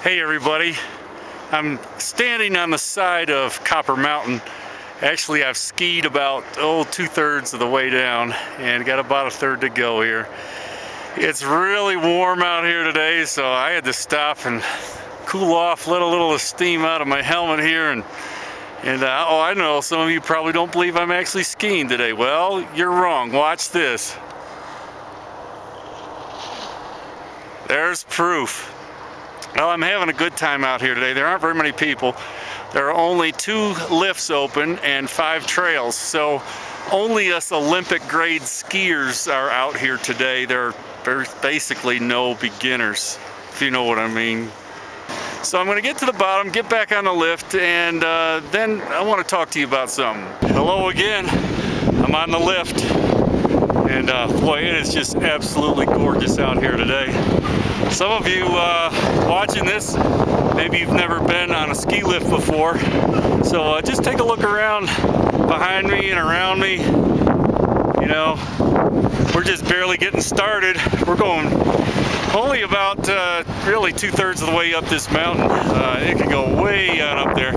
Hey everybody, I'm standing on the side of Copper Mountain. Actually, I've skied about 2/3 of the way down and got about a third to go here. It's really warm out here today, so I had to stop and cool off, let a little of steam out of my helmet here, and oh, I know some of you probably don't believe I'm actually skiing today. Well, you're wrong. Watch this. There's proof. Well, I'm having a good time out here today. There aren't very many people. There are only 2 lifts open and 5 trails, so only us Olympic grade skiers are out here today. There's basically no beginners, if you know what I mean. So I'm going to get to the bottom, get back on the lift, and then I want to talk to you about something. Hello again. I'm on the lift, and boy, it is just absolutely gorgeous out here today. Some of you watching this, maybe you've never been on a ski lift before, so just take a look around behind me and around me. You know, we're just barely getting started. We're going only about really 2/3 of the way up this mountain. It can go way on up there.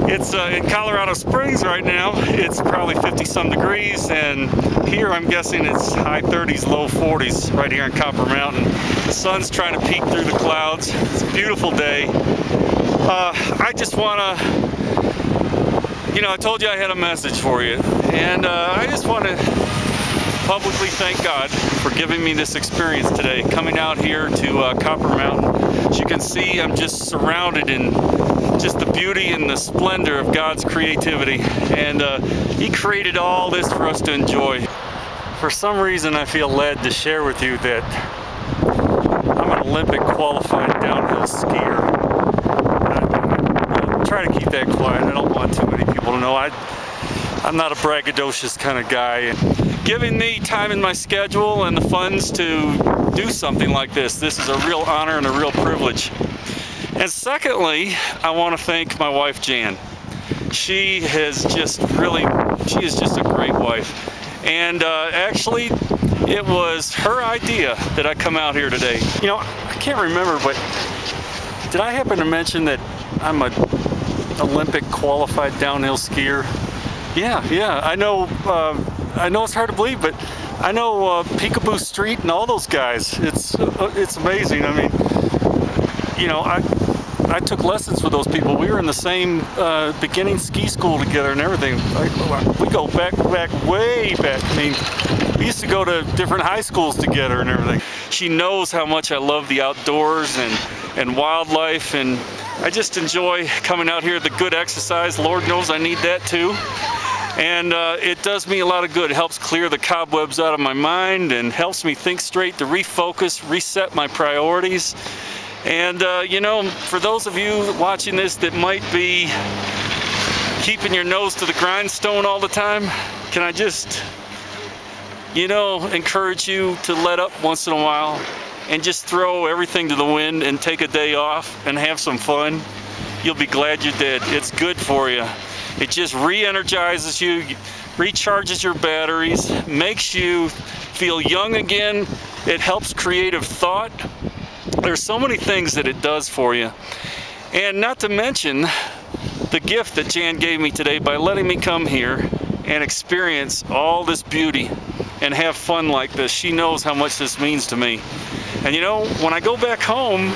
It's in Colorado Springs right now. It's probably 50-some degrees, and here I'm guessing it's high 30s, low 40s right here on Copper Mountain. The sun's trying to peek through the clouds. It's a beautiful day. I just want to, you know, I told you I had a message for you, and I just want to publicly thank God for giving me this experience today, coming out here to Copper Mountain. As you can see, I'm just surrounded in just the beauty and the splendor of God's creativity, and He created all this for us to enjoy. For some reason, I feel led to share with you that I'm an Olympic qualified downhill skier. I'll try to keep that quiet. I don't want too many people to know. I'm not a braggadocious kind of guy. Giving me time in my schedule and the funds to do something like this is a real honor and a real privilege. And secondly, I want to thank my wife, Jan. She is just a great wife. And actually, it was her idea that I come out here today. You know, I can't remember, but did I happen to mention that I'm an Olympic qualified downhill skier? Yeah, I know it's hard to believe, but I know Peekaboo Street and all those guys. It's amazing. I mean, you know, I took lessons with those people. We were in the same beginning ski school together and everything. We go back way back. I mean, we used to go to different high schools together and everything. She knows how much I love the outdoors and wildlife, and I just enjoy coming out here. The good exercise, Lord knows I need that too. And it does me a lot of good. It helps clear the cobwebs out of my mind and helps me think straight, to refocus, reset my priorities. And you know, for those of you watching this that might be keeping your nose to the grindstone all the time, can I just, you know, encourage you to let up once in a while and just throw everything to the wind and take a day off and have some fun? You'll be glad you did. It's good for you. It just re-energizes you, recharges your batteries, makes you feel young again. It helps creative thought. There's so many things that it does for you. And not to mention the gift that Jan gave me today by letting me come here and experience all this beauty and have fun like this. She knows how much this means to me. And you know, when I go back home,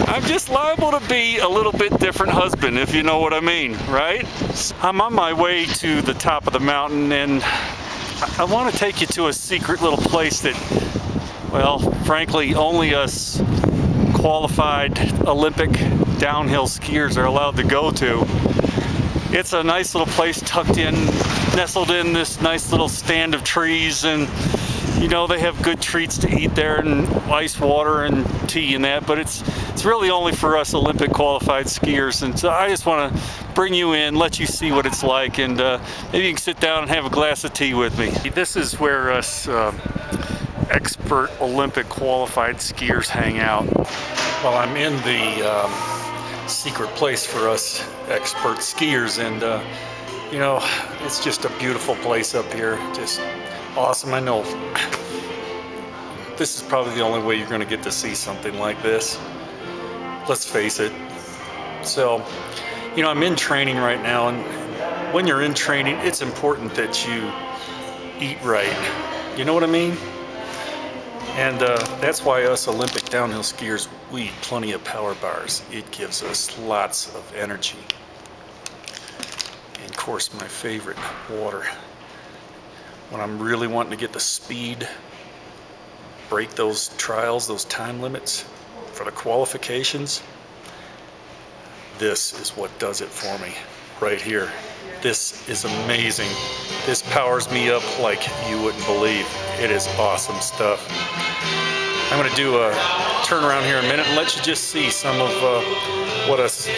I'm just liable to be a little bit different husband, if you know what I mean, right? I'm on my way to the top of the mountain, and I want to take you to a secret little place that, well, frankly, only us qualified Olympic downhill skiers are allowed to go to. It's a nice little place tucked in, nestled in this nice little stand of trees, and you know, they have good treats to eat there, and ice water and tea and that, but it's really only for us Olympic qualified skiers. And so I just want to bring you in, let you see what it's like, and maybe you can sit down and have a glass of tea with me. This is where us expert Olympic qualified skiers hang out. Well, I'm in the secret place for us expert skiers, and you know, it's just a beautiful place up here. Just awesome. I know this is probably the only way you're going to get to see something like this. let's face it. So, you know, I'm in training right now, and when you're in training, it's important that you eat right. You know what I mean? And that's why us Olympic downhill skiers, we eat plenty of power bars. It gives us lots of energy. And of course, my favorite, water. When I'm really wanting to get the speed, break those trials, those time limits for the qualifications, this is what does it for me right here. This is amazing. This powers me up like you wouldn't believe. It is awesome stuff. I'm going to do a turnaround here in a minute and let you just see some of what us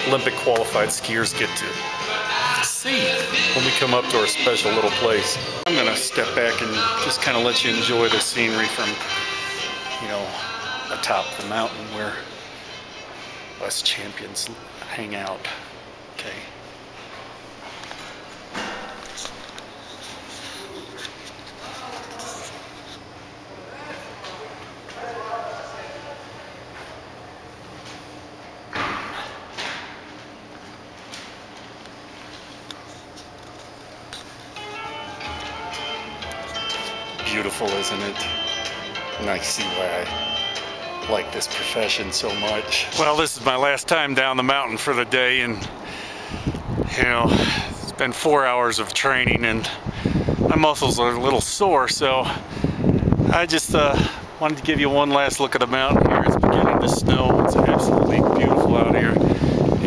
Olympic qualified skiers get to see when we come up to our special little place. I'm going to step back and just kind of let you enjoy the scenery from, you know, atop the mountain where us champions hang out. Okay. Beautiful, isn't it? And I see why I like this profession so much. Well, this is my last time down the mountain for the day, and you know, it's been 4 hours of training and my muscles are a little sore, so I just wanted to give you one last look at the mountain here. It's beginning to snow. It's absolutely beautiful out here,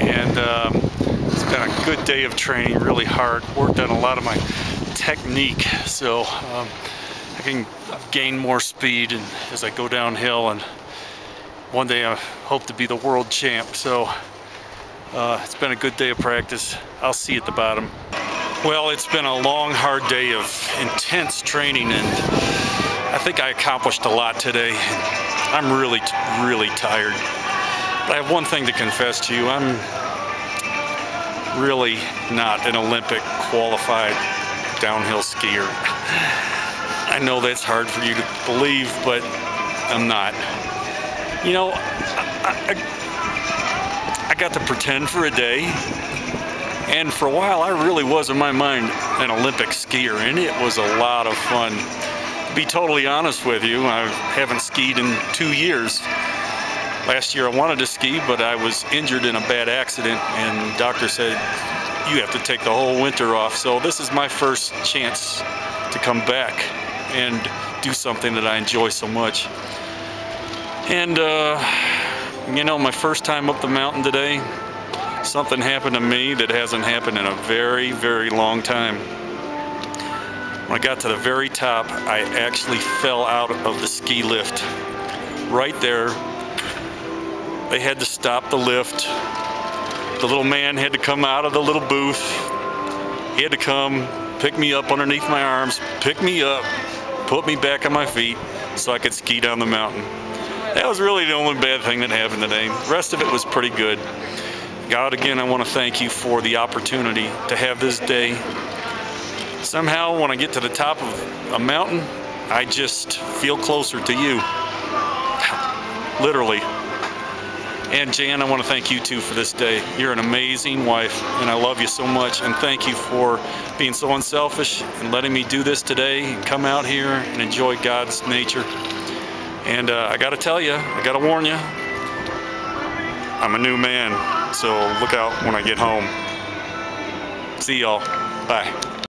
and it's been a good day of training, really hard. Worked on a lot of my technique, so I can gain more speed and as I go downhill, and one day I hope to be the world champ. So it's been a good day of practice. I'll see you at the bottom. Well, it's been a long, hard day of intense training, and I think I accomplished a lot today. I'm really tired. But I have one thing to confess to you. I'm really not an Olympic qualified downhill skier. I know that's hard for you to believe, but I'm not. You know, I got to pretend for a day, and for a while I really was in my mind an Olympic skier, and it was a lot of fun. To be totally honest with you, I haven't skied in 2 years. Last year I wanted to ski, but I was injured in a bad accident, and the doctor said, you have to take the whole winter off. So this is my first chance to come back and do something that I enjoy so much. And you know, my first time up the mountain today, something happened to me that hasn't happened in a very, very long time. When I got to the very top, I actually fell out of the ski lift. Right there, they had to stop the lift. The little man had to come out of the little booth. He had to come pick me up underneath my arms, pick me up, put me back on my feet so I could ski down the mountain. That was really the only bad thing that happened today. The rest of it was pretty good. God, again, I want to thank you for the opportunity to have this day. Somehow, when I get to the top of a mountain, I just feel closer to you. Literally. And Jan, I want to thank you too for this day. You're an amazing wife, and I love you so much. And thank you for being so unselfish and letting me do this today and come out here and enjoy God's nature. And I got to tell you, I got to warn you, I'm a new man. So look out when I get home. See y'all. Bye.